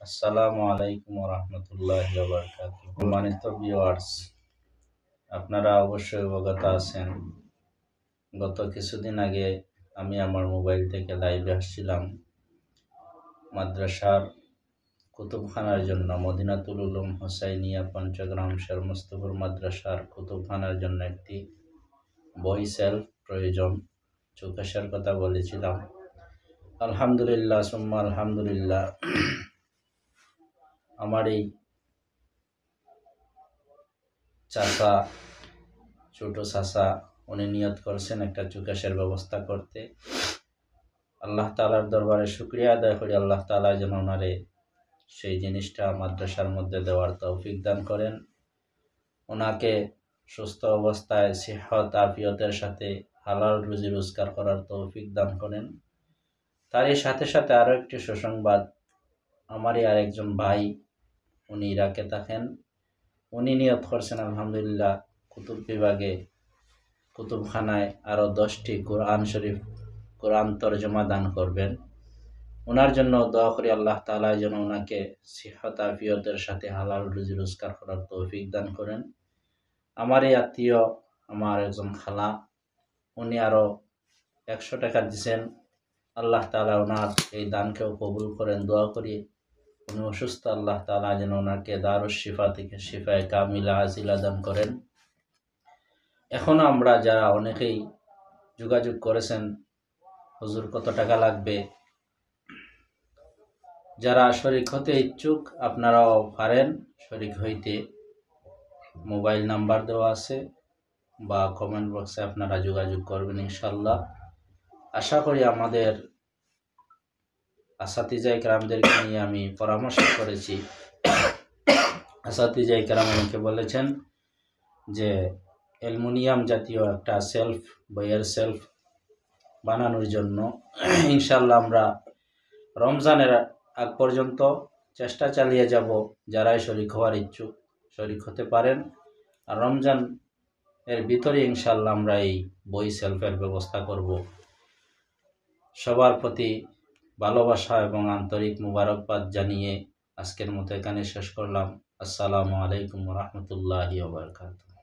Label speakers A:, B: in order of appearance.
A: আসসালামু আলাইকুম রহমতুল্লাহি ওয়া বারাকাতুহু। সম্মানিত ভিউয়ার্স, আপনারা অবশ্যই অবগত আছেন, গত কিছুদিন আগে আমি আমার মোবাইল থেকে লাইভে আসছিলাম মাদ্রাসার কুতুবখানার জন্য। মদিনাতুল উলুম হুসাইনিয়া পঞ্চগ্রাম শের মুস্তফাপুর মাদ্রাসার কুতুবখানার জন্য একটি বই সেলফ প্রয়োজন, চৌকাশের কথা বলেছিলাম। আলহামদুলিল্লাহ সুম্মা আলহামদুলিল্লাহ, আমার এই চাচা, ছোট চাচা, উনি নিয়ত করছেন একটা চৌকাশের ব্যবস্থা করতে। আল্লাহ তাআলার দরবারে শুকরিয়া আদায় করি, আল্লাহ তাআলা যেন ওনারে সেই জিনিসটা মাদ্রাসার মধ্যে দেওয়ার তৌফিক দান করেন, ওনাকে সুস্থ অবস্থায় সিহত আফিয়তের সাথে হালাল রুজি রোজগার করার তৌফিক দান করেন। তারই সাথে সাথে আরও একটি সুসংবাদ, আমারই আর একজন ভাই, উনি ইরাকে থাকেন, উনি নিয়ত করছেন আলহামদুলিল্লাহ কুতুব বিভাগে কুতুবখানায় আরও 10টি কোরআন শরীফ, কোরআন তরজমা দান করবেন। ওনার জন্য দোয়া করি, আল্লাহ তাআলা যেন ওনাকে সিহত আফিয়তের সাথে হালাল রুজি রোজগার করার তৌফিক দান করেন। আমার এই আত্মীয়, আমার একজন খালা, উনি আরও 100 টাকা দিচ্ছেন। আল্লাহ তাআলা ওনার এই দানকেও কবুল করেন। দোয়া করি উনি অসুস্থ, আল্লাহ তাআলা যেন ওনাকে দারুশ শিফা থেকে শিফায়ে কামিলা আজিলা দান করেন। এখনো আমরা যারা অনেকেই যোগাযোগ করেছেন, হুজুর কত টাকা লাগবে, যারা শরীক হতে ইচ্ছুক আপনারাও পারেন শরীক হইতে। মোবাইল নাম্বার দেওয়া আছে বা কমেন্ট বক্সে আপনারা যোগাযোগ করবেন ইনশাল্লাহ। আশা করি আমাদের আসাতিজায়ে কেরামদেরকে নিয়ে আমি পরামর্শ করেছি। আসাতিজায়ে কেরাম আমাকে বলেছেন যে অ্যালুমিনিয়াম জাতীয় একটা সেলফ, বইয়ের সেলফ বানানোর জন্য। ইনশাল্লাহ আমরা রমজানের আগ পর্যন্ত চেষ্টা চালিয়ে যাব। যারাই শরীক হওয়ার ইচ্ছুক শরীক হতে পারেন, আর রমজান এর ভিতরে ইনশাল্লাহ আমরা এই বই সেলফের ব্যবস্থা করব। সবার প্রতি ভালোবাসা এবং আন্তরিক মুবারকবাদ জানিয়ে আজকের মতো এখানে শেষ করলাম। আসসালামু আলাইকুম রহমতুল্লাহি ওয়া বারাকাতুহু।